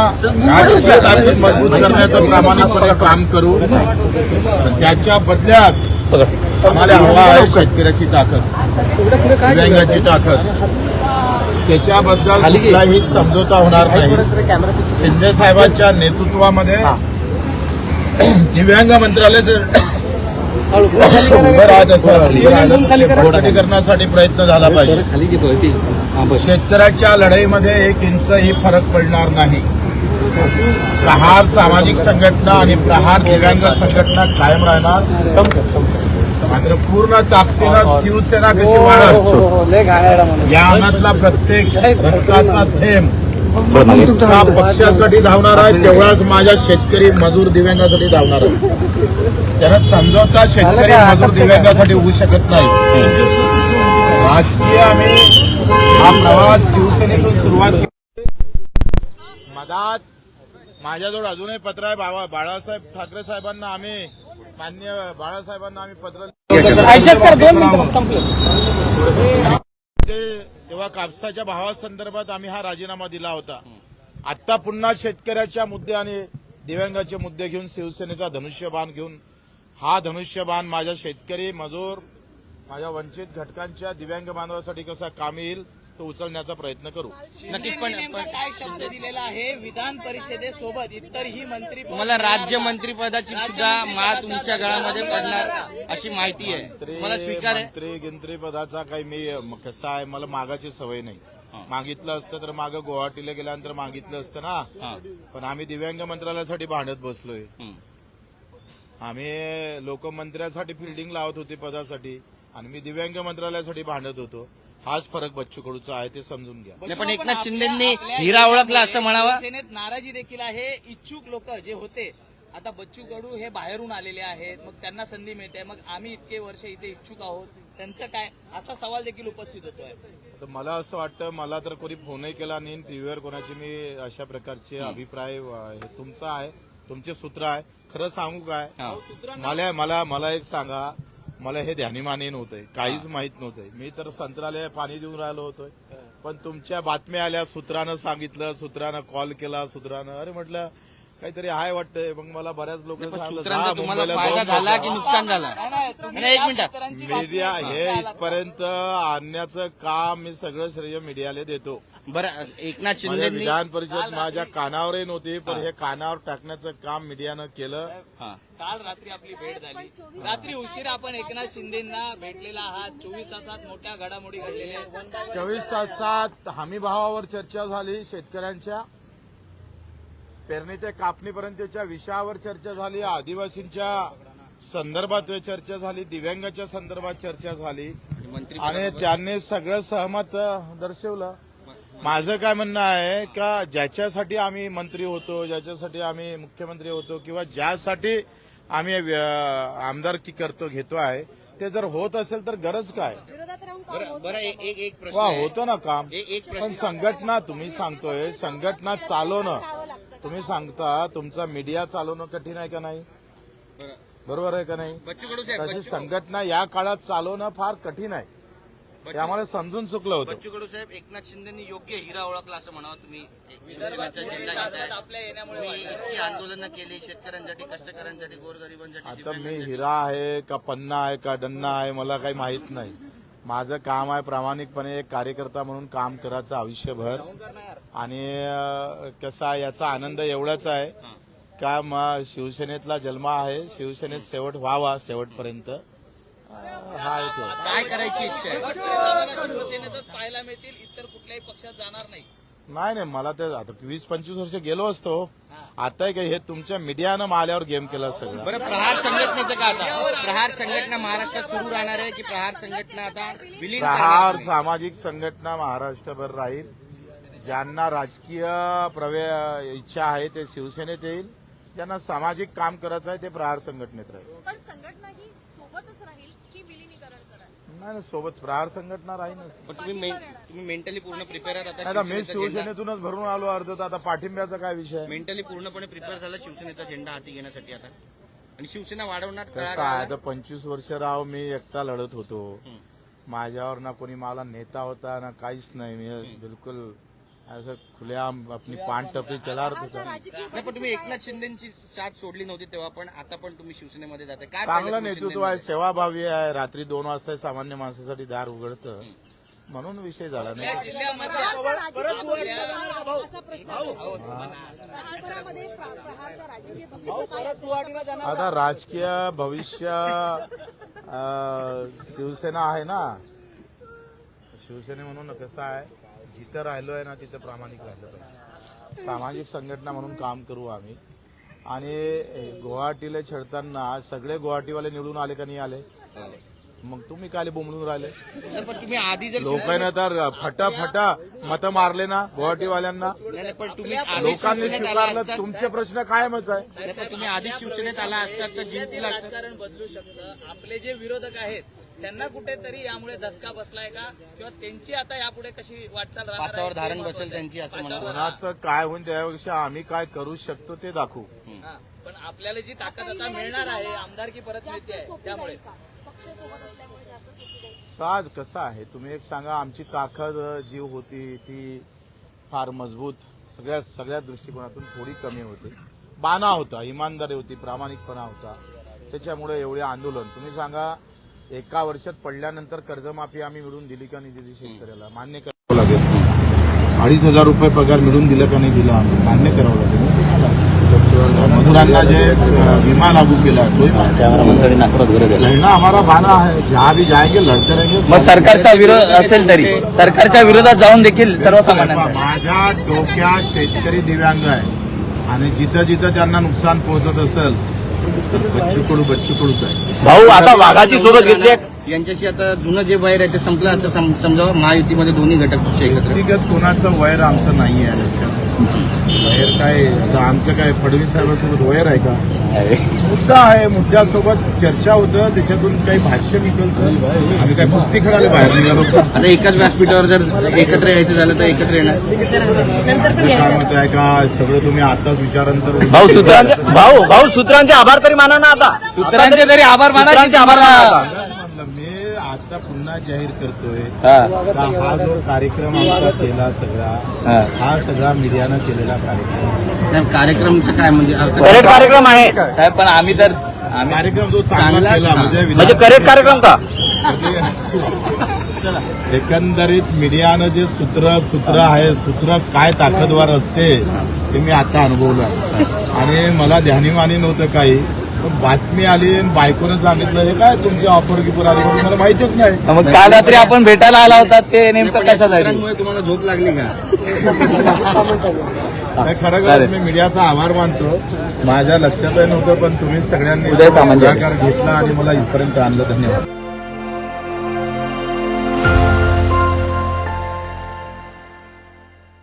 राजकीय ताकद मजबूत करण्याचं प्रामाणिकपणे काम करू. त्याच्या बदल्यात आम्हाला हवा आहे शेतकऱ्याची ताकद, दिव्यांगाची ताकद. त्याच्याबद्दल कुठलाही समझोता होणार नाही. शिंदे साहेबांच्या नेतृत्वामध्ये दिव्यांग मंत्रालय उभं राहत असं बळकटीकरणासाठी प्रयत्न झाला पाहिजे. शेतकऱ्याच्या लढाईमध्ये 1 इंचही फरक पडणार नाही. प्रहार सामाजिक संघटना आणि प्रहार दिव्यांग संघटना कायम राहणार. मात्र पूर्ण ताकदीनं शिवसेना कशी वाढत या अंगातला प्रत्येक रक्ताचा थेंब त्या पक्षासाठी धावणार आहे, तेवढाच माझ्या शेतकरी मजूर दिव्यांगासाठी धावणार आहे. त्यांना समजवता शेतकरी मजूर दिव्यांगासाठी होऊ शकत नाही. राजकीय आम्ही हा प्रवास शिवसेनेतून सुरुवात केली. मधात माझ्याजवळ अजूनही पत्र आहे. बाळासाहेब ठाकरे साहेबांना आम्ही माननीय बाळासाहेबांना आम्ही पत्र तेव्हा कापसाच्या भावासंदर्भात आम्ही हा राजीनामा दिला होता. आता पुन्हा शेतकऱ्याच्या मुद्दे आणि दिव्यांगाचे मुद्दे घेऊन शिवसेनेचा धनुष्यबाण घेऊन हा धनुष्यबाण माझ्या शेतकरी मजूर माझ्या वंचित घटकांच्या दिव्यांग बांधवासाठी कसा कामी येईल तो उचलण्याचा प्रयत्न करू. नक्कीच. पण काय शब्द दिलेला आहे विधान परिषदेसोबत इतरही मंत्री मला राज्यमंत्रीपदाची सुद्धा माळ तुमच्या गळामध्ये पडणार अशी माहिती आहे. मला स्वीकार आहे. मंत्री पदाचा काही मी कसा आहे, मला मागाची सवय नाही. मागितलं असतं तर मागं गुवाहाटीला गेल्यानंतर मागितलं असतं ना. पण आम्ही दिव्यांग मंत्रालयासाठी भांडत बसलोय. आम्ही लोकमंत्र्यासाठी फिल्डिंग लावत होते पदासाठी आणि मी दिव्यांग मंत्रालयासाठी भांडत होतो. हाच फरक बच्चू कडूचा आहे, ते समजून घ्या. पण एकनाथ शिंदेंनी हिरा ओळखला असं म्हणावं. सेनेत नाराजी देखील आहे. इच्छुक लोक जे होते आता बच्चू कडू हे बाहेरून आलेले आहेत, मग त्यांना संधी मिळते, मग आम्ही इतके वर्ष इथे इच्छुक आहोत, त्यांचं काय असा सवाल देखील उपस्थित होतोय. तर मला असं वाटतं, मला तर कोणी फोनही केला नाही, टीव्हीवर कोणाचे मी अशा प्रकारचे अभिप्राय हे तुमचा आहे, तुमचे सूत्र आहे. खरं सांगू काय, मला एक सांगा, मला हे ध्यानीमानी नव्हतंय, काहीच माहित नव्हतंय. मी तर संत्रालय पाणी देऊन राहिलो होतोय, पण तुमच्या बातम्या आल्या, सूत्रानं सांगितलं, सूत्रानं कॉल केला, सूत्रानं अरे म्हटलं काहीतरी आहे वाटतंय. मग मला बऱ्याच सूत्रांचा तुम्हाला फायदा झाला की नुकसान झाला? एक मिनिट. मीडिया हे इथपर्यंत आणण्याचं काम मी सगळं श्रेय मीडियाला देतो. बरं, एकनाथ शिंदे विधान परिषद माझ्या कानावरही नव्हती, पण हे कानावर टाकण्याचं काम मीडियानं केलं. काल रात्री आपली भेट झाली, रात्री उशिरा आपण एकनाथ शिंदेना भेटलेला आहात. 24 तासात मोठ्या घडामोडी घडलेल्या आहेत. 24 तासात हमी भावावर चर्चा झाली, शेतकऱ्यांच्या पेरणी ते कापणीपर्यंतच्या विषयावर चर्चा झाली, आदिवासींच्या संदर्भात चर्चा झाली, दिव्यांगाच्या संदर्भात चर्चा झाली आणि त्यांनी सगळं सहमत दर्शवलं. माझं काय म्हणणं आहे का, ज्याच्यासाठी आम्ही मंत्री होतो, ज्याच्यासाठी आम्ही मुख्यमंत्री होतो किंवा ज्यासाठी आम्ही आमदारकी घेतो आहे, ते जर होत असेल तर गरज काय. बरं, एक प्रश्न होतं ना काम. पण संघटना तुम्ही सांगतोय, संघटना चालवणं तुम्ही सांगता, तुमचा मीडिया चालवणं कठीण आहे का नाही? बरोबर आहे का नाही? तशी संघटना या काळात चालवणं फार कठीण आहे. त्यामुळे समजून चुकलं होतं. बच्चू कडू साहेब, एकनाथ शिंदेनी योग्य हिरा ओळखला असं म्हणावं. तुम्ही शिवसेनेचा झेंडा घेताय, आपल्या येण्यामुळे इतकी आंदोलनं केली शेतकऱ्यांसाठी, कष्टकऱ्यांसाठी, गोरगरिबांसाठी. आता मी हिरा आहे का पन्ना आहे का डन्ना आहे मला काही माहित नाही. माझं काम आहे प्रामाणिकपणे एक कार्यकर्ता म्हणून काम करायचं आयुष्यभर. आणि कसं आहे, याचा आनंद एवढाच आहे का शिवसेनेतला जन्म आहे, शिवसेनेत शेवट व्हावा शेवटपर्यंत. हा येतो. काय करायची इच्छा आहे? शिवसेनेतच पाहायला मिळतील, इतर कुठल्याही पक्षात जाणार नाही. नाही, मला ते आता 20-25 वर्ष गेलो असतो. आता काय हे तुमच्या मीडियानं माल्यावर गेम केला सगळं. बरं, प्रहार संघटनेचं का आता? प्रहार संघटना महाराष्ट्रात सुरू राहणार आहे की प्रहार संघटना आता विलीन? प्रहार सामाजिक संघटना महाराष्ट्रभर राहील. ज्यांना राजकीय इच्छा आहे ते शिवसेनेत येईल, ज्यांना सामाजिक काम करायचं आहे ते प्रहार संघटनेत राहील. पण संघटना ही सोबतच राहील की विलीनीकरण कराल? नाही, सोबत प्रहार संघटना राहील. पण तुम्ही मेंटली पूर्ण प्रिपेअर आहात? आता मी शिवसेनेतूनच भरून आलो अर्ध. आता पाठिंब्याचा काय विषय? मेंटली पूर्णपणे प्रिपेअर झाला शिवसेनेचा झेंडा हाती घेण्यासाठी आता, आणि शिवसेना वाढवणार? कसं आहे, आता 25 वर्ष राव मी एकटा लढत होतो. माझ्यावर ना कोणी मला नेता होता ना काहीच नाही. मी बिलकुल असं खुलेआम अपनी पान टपरी चला रहा असा था. राजकीय नाही पण तुम्ही एकनाथ शिंदेची साथ सोडली नव्हती तेव्हा, पण आता पण तुम्ही शिवसेनेमध्ये जाताय. काय चांगलं पाहिलं तुम्ही नेतृत्व आहे, शिंदेमध्ये? सेवाभावी आहे. रात्री 2 वाजता सामान्य माणसासाठी दार उघडतं म्हणून विषय झाला नाही. या जिल्ह्यामध्ये असा प्रश्न राज्यभरामध्ये प्रहारचा राजकीय भविष्य काय असेल? आता राजकीय भविष्य शिवसेना आहे ना, शिवसेने म्हणून कसं आहे, जिथं राहिलो आहे ना तिथं प्रामाणिक राहिलं पाहिजे. सामाजिक संघटना म्हणून काम करू आम्ही. आणि गुवाहाटीला छेडताना सगळे गुवाहाटीवाले निवडून आले का नाही आले, मग तुम्ही काय बोंबलून राहिले. नाही, पण तुम्ही आधी जर लोकांना तर फटाफटा मत मारले ना गुवाहाटीवाल्यांना, नाही, पण तुम्ही आधी लोकांनी शिवसेनेत आला स्वीकारलं. असतात- तुमचे प्रश्न कायमच आहे. नाही, पण तुम्ही आधी शिवसेनेत आला असतात तर जिल्ह्यातील जिंकला असतात. राजकारण बदलू शकतं. आपले जे विरोधक आहेत त्यांना कुठेतरी यामुळे धसका बसलाय का, किंवा त्यांची आता यापुढे कशी वाटचाल राहणार आहे? पाचावर ते धारण महत्त्वाचं बसेल आहे. त्यांची असं मला पाचावर- कोणाचं काय होईल त्यापेक्षा आम्ही काय करू शकतो ते दाखवू. हा. पण आपल्याला जी ताकद आता मिळणार आहे, आमदारकी परत मिळते आहे, सोपी त्यामुळे जाईल का? पक्ष सोबत असल्यामुळे जास्त सोपी जाईल. साज कसं आहे, तुम्ही एक सांगा, आमची ताकद जी होती ती फार मजबूत, सगळ्या दृष्टिकोनातून थोडी कमी होती. बाणा होता, इमानदारी होती, प्रामाणिकपणा होता. त्याच्यामुळे एवढे आंदोलन. तुम्ही सांगा, एका वर्षात पडल्यानंतर कर्जमाफी आम्ही मिळून दिली का नाही दिली शेतकऱ्याला, मान्य करावं लागेल. 2,500 रुपये पगार मिळून दिलं का नाही दिला, आम्ही मान्य करावं लागेल. मजुरांना जे विमा लागू केला लढणं हमारा बाना है. जहाँ भी जाएंगे लढते रहेंगे. मग सरकारचा विरोध असेल तरी सरकारच्या विरोधात जाऊन देखील सर्वसामान्यांचा माझ्या डोक्यात शेतकरी दिव्यांग आहे आणि जिथं जिथं त्यांना नुकसान पोहोचत असेल तर बच्चू कडूच आहे. भाऊ आता वाघाची सोबत घेतली. यांच्याशी आता जुनं जे वैर आहे ते संपलं असं समजावं. महायुतीमध्ये दोन्ही घटक पक्ष एकत्र. व्यक्तिगत कोणाचं वैर आमचं नाही आहे. लक्षात वैर काय, आता आमचं काय फडणवीस साहेबांसोबत वैर आहे का? मुद्दा आहे, मुद्द्यासोबत चर्चा होतं, त्याच्यातून काही भाष्य निघतं. आम्ही काय कुस्ती खेळायला बाहेर निघालो. आता एकाच व्यासपीठावर जर एकत्र यायचं झालं तर एकत्र येणार. काय मत आहे का सगळं तुम्ही आताच विचारांतर भाऊ सूत्रांचे आभार तरी माना ना आता. सूत्रांचे तरी आभार माना. सूत्रांचे आभार माना आता. म्हणलं मी आता पुन्हा जाहीर करतोय का हा जो कार्यक्रम आमचा केला सगळा, हा सगळा मीडियानं केलेला कार्यक्रम. नाही, कार्यक्रमचं काय म्हणजे अर्थ? करेक्ट कार्यक्रम आहे साहेब, पण आम्ही कार्यक्रम जो चांगला चांगला केला म्हणजे करेक्ट कार्यक्रम का? एकंदरीत मीडियानं जे सूत्र आहे, सूत्र काय ताकदवर असते ते मी आता अनुभवलं आहे. आणि मला ध्यानीमानी नव्हतं काही, पण बातमी आली आणि बायकोनं सांगितलं हे काय तुमची ऑफर गिफर आली म्हणून मला माहितीच नाही. मग काल रात्री आपण भेटायला आला होता ते नेमकं कशासाठी? सूत्रांमुळे तुम्हाला झोप लागली का? नाही, खरं मी मीडियाचा आभार मानतो. माझ्या लक्षातही नव्हतं, पण तुम्ही सगळ्यांनी उदय सामंत पुढाकार घेतला आणि मला इथपर्यंत आणलं. धन्यवाद.